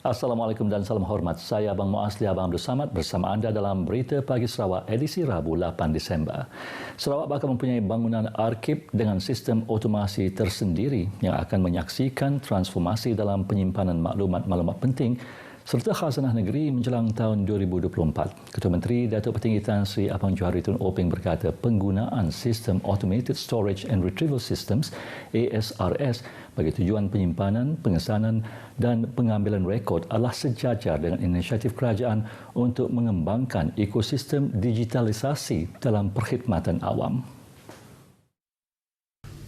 Assalamualaikum dan salam hormat. Saya Abang Muasli Abang Abdul Samad bersama anda dalam Berita Pagi Sarawak edisi Rabu 8 Disember. Sarawak bakal mempunyai bangunan arkib dengan sistem otomasi tersendiri yang akan menyaksikan transformasi dalam penyimpanan maklumat-maklumat penting serta khazanah negeri menjelang tahun 2024. Ketua Menteri Datuk Petinggi Tan Sri Apang Johari Tun Openg berkata penggunaan sistem Automated Storage and Retrieval Systems ASRS bagi tujuan penyimpanan, pengesanan dan pengambilan rekod adalah sejajar dengan inisiatif kerajaan untuk mengembangkan ekosistem digitalisasi dalam perkhidmatan awam.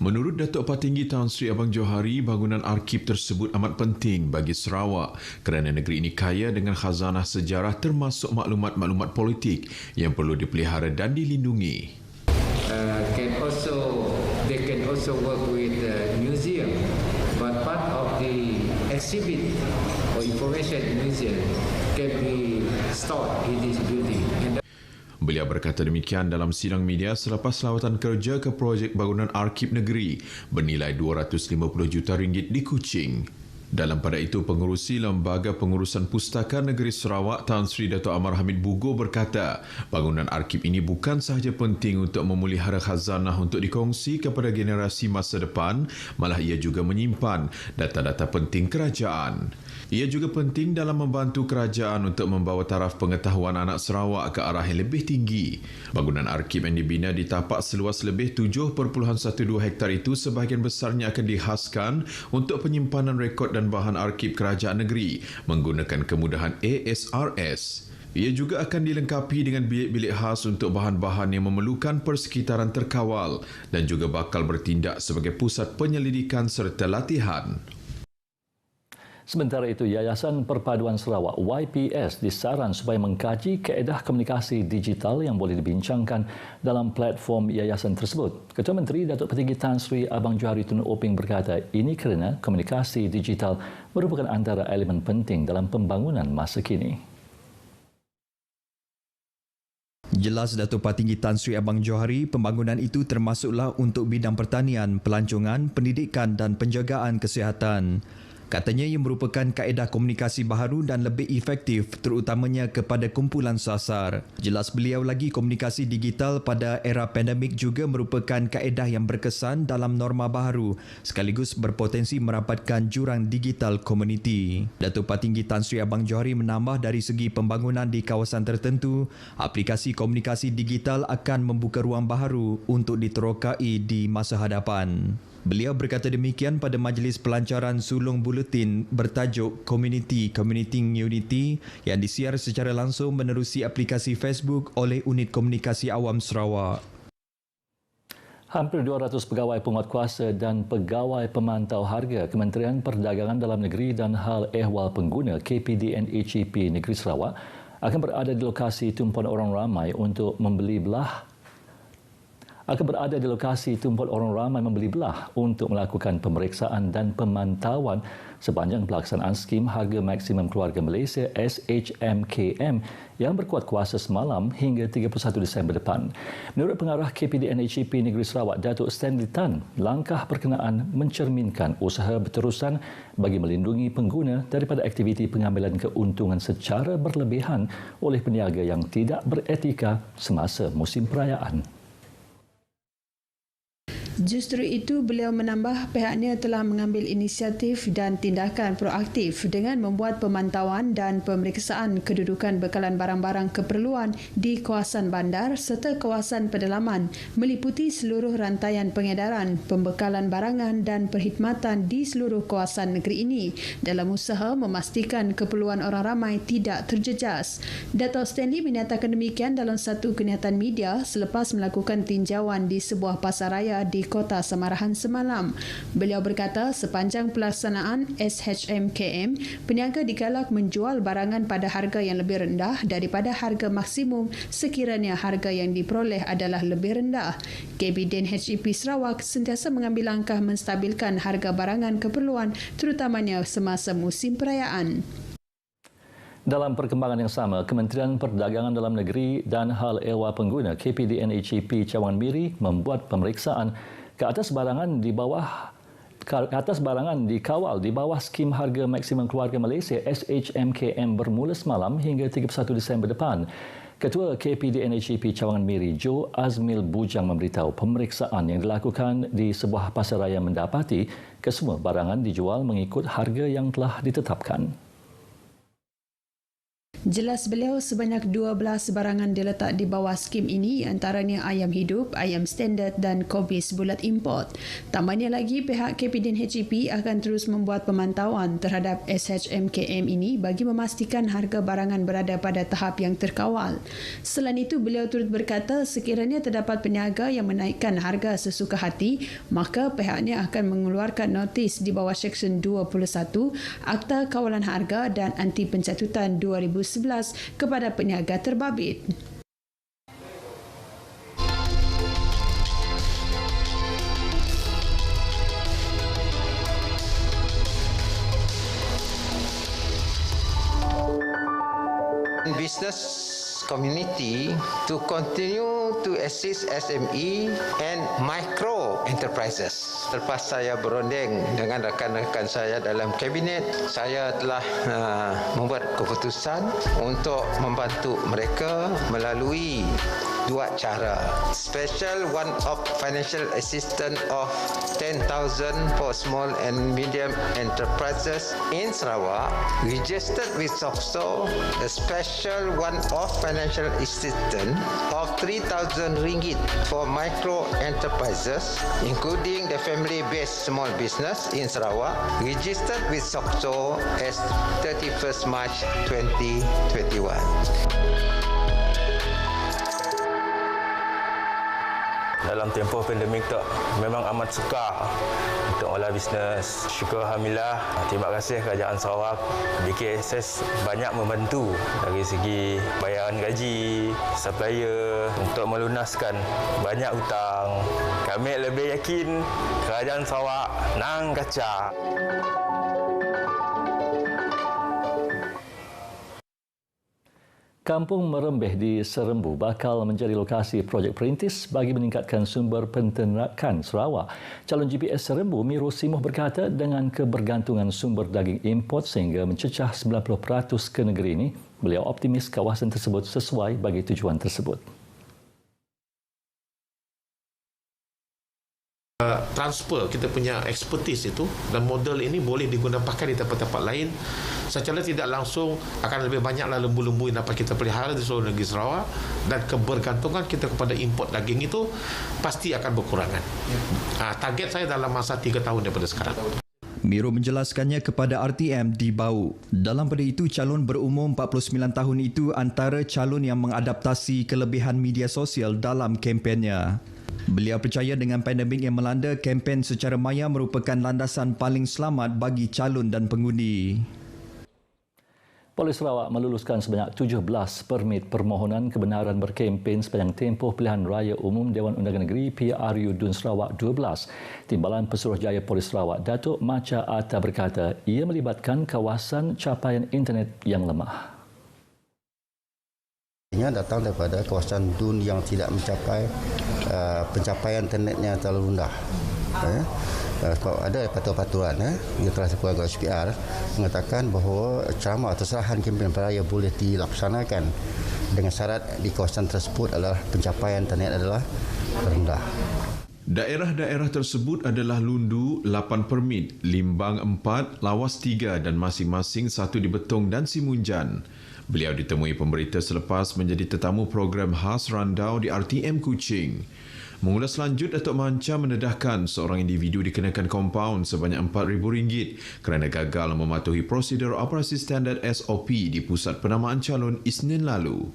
Menurut Datuk Petinggi Tan Sri Apang Johari, bangunan arkib tersebut amat penting bagi Sarawak kerana negeri ini kaya dengan khazanah sejarah termasuk maklumat-maklumat politik yang perlu dipelihara dan dilindungi. They can also work with the museum, but part of the exhibit or information in museum can be stored in this building. Beliau berkata demikian dalam sidang media selepas lawatan kerja ke projek bangunan arkib negeri bernilai RM250 juta di Kuching. Dalam pada itu, pengerusi Lembaga Pengurusan Pustaka Negeri Sarawak Tan Sri Dato' Amar Hamid Bugo berkata, bangunan arkib ini bukan sahaja penting untuk memelihara khazanah untuk dikongsi kepada generasi masa depan, malah ia juga menyimpan data-data penting kerajaan. Ia juga penting dalam membantu kerajaan untuk membawa taraf pengetahuan anak Sarawak ke arah yang lebih tinggi. Bangunan arkib yang dibina di tapak seluas lebih 7.12 hektar itu sebahagian besarnya akan dihaskan untuk penyimpanan rekod dan bahan arkib kerajaan negeri menggunakan kemudahan ASRS. Ia juga akan dilengkapi dengan bilik-bilik khas untuk bahan-bahan yang memerlukan persekitaran terkawal dan juga bakal bertindak sebagai pusat penyelidikan serta latihan. Sementara itu, Yayasan Perpaduan Sarawak YPS disaran supaya mengkaji kaedah komunikasi digital yang boleh dibincangkan dalam platform yayasan tersebut. Ketua Menteri Datuk Petinggi Tan Sri Apang Johari Tun Openg berkata ini kerana komunikasi digital merupakan antara elemen penting dalam pembangunan masa kini. Jelas Datuk Petinggi Tan Sri Apang Johari, pembangunan itu termasuklah untuk bidang pertanian, pelancongan, pendidikan dan penjagaan kesihatan. Katanya ia merupakan kaedah komunikasi baharu dan lebih efektif terutamanya kepada kumpulan sasar. Jelas beliau lagi komunikasi digital pada era pandemik juga merupakan kaedah yang berkesan dalam norma baharu sekaligus berpotensi merapatkan jurang digital komuniti. Datuk Petinggi Tan Sri Apang Johari menambah dari segi pembangunan di kawasan tertentu, aplikasi komunikasi digital akan membuka ruang baharu untuk diterokai di masa hadapan. Beliau berkata demikian pada majlis pelancaran sulung buletin bertajuk Community Communiting Unity yang disiar secara langsung menerusi aplikasi Facebook oleh Unit Komunikasi Awam Sarawak. Hampir 200 pegawai penguatkuasa dan pegawai pemantau harga Kementerian Perdagangan Dalam Negeri dan Hal Ehwal Pengguna KPDN-HEP Negeri Sarawak akan berada di lokasi tumpuan orang ramai untuk membeli belah untuk melakukan pemeriksaan dan pemantauan sepanjang pelaksanaan skim Harga Maksimum Keluarga Malaysia SHMKM yang berkuat kuasa semalam hingga 31 Disember depan. Menurut pengarah KPDN-HEP Negeri Sarawak, Datuk Stanley Tan, langkah berkenaan mencerminkan usaha berterusan bagi melindungi pengguna daripada aktiviti pengambilan keuntungan secara berlebihan oleh peniaga yang tidak beretika semasa musim perayaan. Justru itu, beliau menambah pihaknya telah mengambil inisiatif dan tindakan proaktif dengan membuat pemantauan dan pemeriksaan kedudukan bekalan barang-barang keperluan di kawasan bandar serta kawasan pedalaman meliputi seluruh rantaian pengedaran, pembekalan barangan dan perkhidmatan di seluruh kawasan negeri ini dalam usaha memastikan keperluan orang ramai tidak terjejas. Datuk Stanley menyatakan demikian dalam satu kenyataan media selepas melakukan tinjauan di sebuah pasaraya di Kota Samarahan semalam. Beliau berkata sepanjang pelaksanaan SHMKM, peniaga digalak menjual barangan pada harga yang lebih rendah daripada harga maksimum sekiranya harga yang diperoleh adalah lebih rendah. KPDN-HEP Sarawak sentiasa mengambil langkah menstabilkan harga barangan keperluan terutamanya semasa musim perayaan. Dalam perkembangan yang sama, Kementerian Perdagangan Dalam Negeri dan Hal Ehwal Pengguna KPDN-HEP Cawangan Miri membuat pemeriksaan ke atas barangan di bawah atas barangan dikawal di bawah skim harga maksimum keluarga Malaysia SHMKM bermula semalam hingga 31 Disember depan. Ketua KPD NHCP Cawangan Miri, Jo Azmil Bujang memberitahu pemeriksaan yang dilakukan di sebuah pasaraya mendapati kesemua barangan dijual mengikut harga yang telah ditetapkan. Jelas beliau sebanyak 12 barangan diletak di bawah skim ini, antaranya ayam hidup, ayam standard dan kobis bulat import. Tambahnya lagi, pihak KPD NHCP akan terus membuat pemantauan terhadap SHMKM ini bagi memastikan harga barangan berada pada tahap yang terkawal. Selain itu, beliau turut berkata sekiranya terdapat peniaga yang menaikkan harga sesuka hati, maka pihaknya akan mengeluarkan notis di bawah Seksyen 21 Akta Kawalan Harga dan Anti Pencatutan 2011 kepada peniaga terbabit. Business community to continue to assist SME and micro enterprises. Lepas saya berunding dengan rakan-rakan saya dalam kabinet, saya telah membuat keputusan untuk membantu mereka melalui dua cara. Special one-off financial assistance of 10,000 for small and medium enterprises in Sarawak, registered with SOCSO, a special one-off financial assistance of RM3,000 for micro enterprises, including the family-based small business in Sarawak, registered with SOCSO as 31st March 2021. Dalam tempoh pandemik tu memang amat sukar untuk olah bisnes. Syukur alhamdulillah, terima kasih kerajaan Sarawak BKSS banyak membantu dari segi bayaran gaji, supplier untuk melunaskan banyak hutang. Kami lebih yakin kerajaan Sarawak nang kacak. Kampung Merembeh di Serembu bakal menjadi lokasi projek perintis bagi meningkatkan sumber penternakan Sarawak. Calon GPS Serembu, Miro Simoh berkata dengan kebergantungan sumber daging import sehingga mencecah 90% ke negeri ini, beliau optimis kawasan tersebut sesuai bagi tujuan tersebut. Transfer kita punya expertise itu dan model ini boleh digunakan pakai di tempat-tempat lain secara tidak langsung akan lebih banyaklah lembu-lembu yang dapat kita pelihara di seluruh negeri Sarawak dan kebergantungan kita kepada import daging itu pasti akan berkurangan. Target saya dalam masa 3 tahun daripada sekarang. Miro menjelaskannya kepada RTM di Bau. Dalam pada itu, calon berumur 49 tahun itu antara calon yang mengadaptasi kelebihan media sosial dalam kempennya. Beliau percaya dengan pandemik yang melanda, kempen secara maya merupakan landasan paling selamat bagi calon dan pengundi. Polis Sarawak meluluskan sebanyak 17 permit permohonan kebenaran berkempen sepanjang tempoh pilihan raya umum Dewan Undangan Negeri PRU Dun Sarawak 12. Timbalan Pesuruhjaya Polis Sarawak, Datuk Macha Atta berkata ia melibatkan kawasan capaian internet yang lemah. Datang daripada kawasan DUN yang tidak mencapai pencapaian internetnya terlalu rendah. Sebab ada peraturan yang telah dikeluarkan oleh SPR mengatakan bahawa ceramah atau serahan kempen raya boleh dilaksanakan dengan syarat di kawasan tersebut adalah pencapaian internet adalah rendah. Daerah-daerah tersebut adalah Lundu 8 permit, Limbang 4, Lawas 3 dan masing-masing 1 di Betong dan Simunjan. Beliau ditemui pemberita selepas menjadi tetamu program khas Randau di RTM Kuching. Mengulas lanjut, Datuk Manca mendedahkan seorang individu dikenakan kompaun sebanyak RM4,000 kerana gagal mematuhi prosedur operasi standard SOP di Pusat Penamaan Calon Isnin lalu.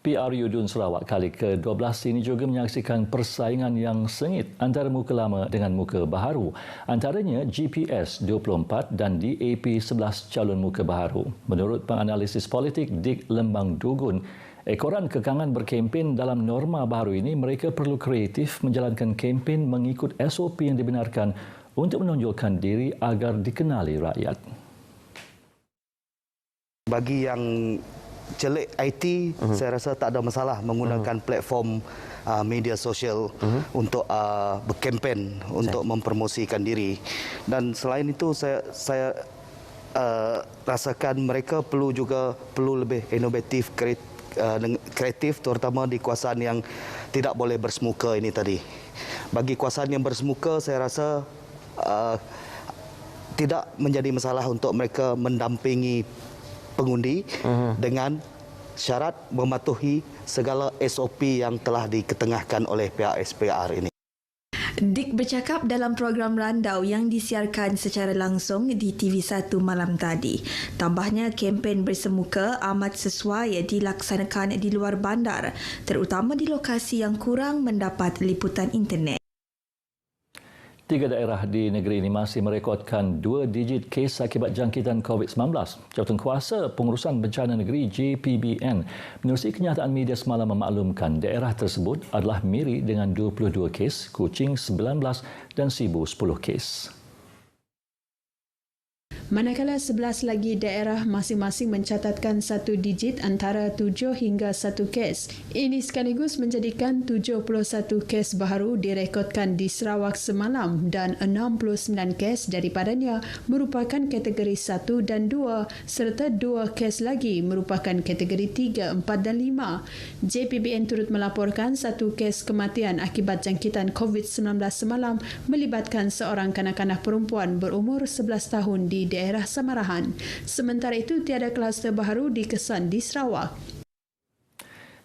PRU Dun Sarawak kali ke-12 ini juga menyaksikan persaingan yang sengit antara muka lama dengan muka baharu. Antaranya GPS 24 dan DAP 11 calon muka baharu. Menurut penganalisis politik Dik Lembang Dugun, ekoran kekangan berkempen dalam norma baharu ini, mereka perlu kreatif menjalankan kempen mengikut SOP yang dibenarkan untuk menonjolkan diri agar dikenali rakyat. Bagi yang celik IT, saya rasa tak ada masalah menggunakan platform media sosial untuk berkempen untuk mempromosikan diri. Dan selain itu saya rasakan mereka perlu lebih inovatif, kreatif, terutama di kawasan yang tidak boleh bersemuka ini tadi. Bagi kawasan yang bersemuka, saya rasa tidak menjadi masalah untuk mereka mendampingi pengundi dengan syarat mematuhi segala SOP yang telah diketengahkan oleh pihak SPR ini. Dick bercakap dalam program Randau yang disiarkan secara langsung di TV1 malam tadi. Tambahnya, kempen bersemuka amat sesuai dilaksanakan di luar bandar, terutama di lokasi yang kurang mendapat liputan internet. 3 daerah di negeri ini masih merekodkan 2 digit kes akibat jangkitan COVID-19. Jawatankuasa Pengurusan Bencana Negeri JPBN menerusi kenyataan media semalam memaklumkan daerah tersebut adalah Miri dengan 22 kes, Kuching 19 dan Sibu 10 kes. Manakala 11 lagi daerah masing-masing mencatatkan 1 digit antara 7 hingga 1 kes. Ini sekaligus menjadikan 71 kes baharu direkodkan di Sarawak semalam dan 69 kes daripadanya merupakan kategori 1 dan 2 serta 2 kes lagi merupakan kategori 3, 4 dan 5. JPBN turut melaporkan 1 kes kematian akibat jangkitan COVID-19 semalam melibatkan seorang kanak-kanak perempuan berumur 11 tahun di daerah Samarahan. Sementara itu, tiada kluster baharu dikesan di Sarawak.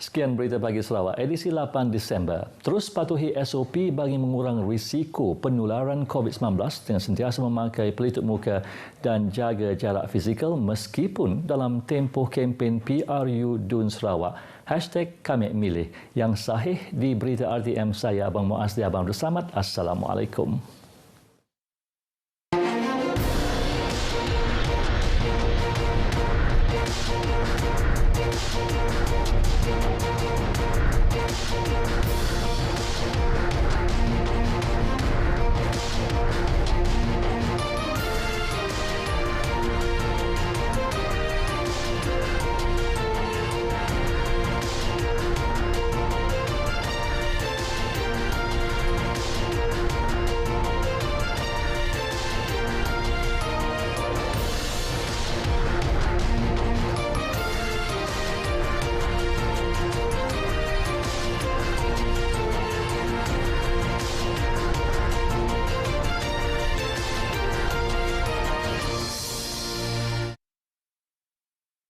Sekian berita pagi Sarawak, edisi 8 Disember. Terus patuhi SOP bagi mengurang risiko penularan COVID-19 dengan sentiasa memakai pelitup muka dan jaga jarak fizikal meskipun dalam tempoh kempen PRU Dun Sarawak. #KamiMilih yang sahih di berita RTM saya Abang Muaz di Abang Bersamat. Assalamualaikum.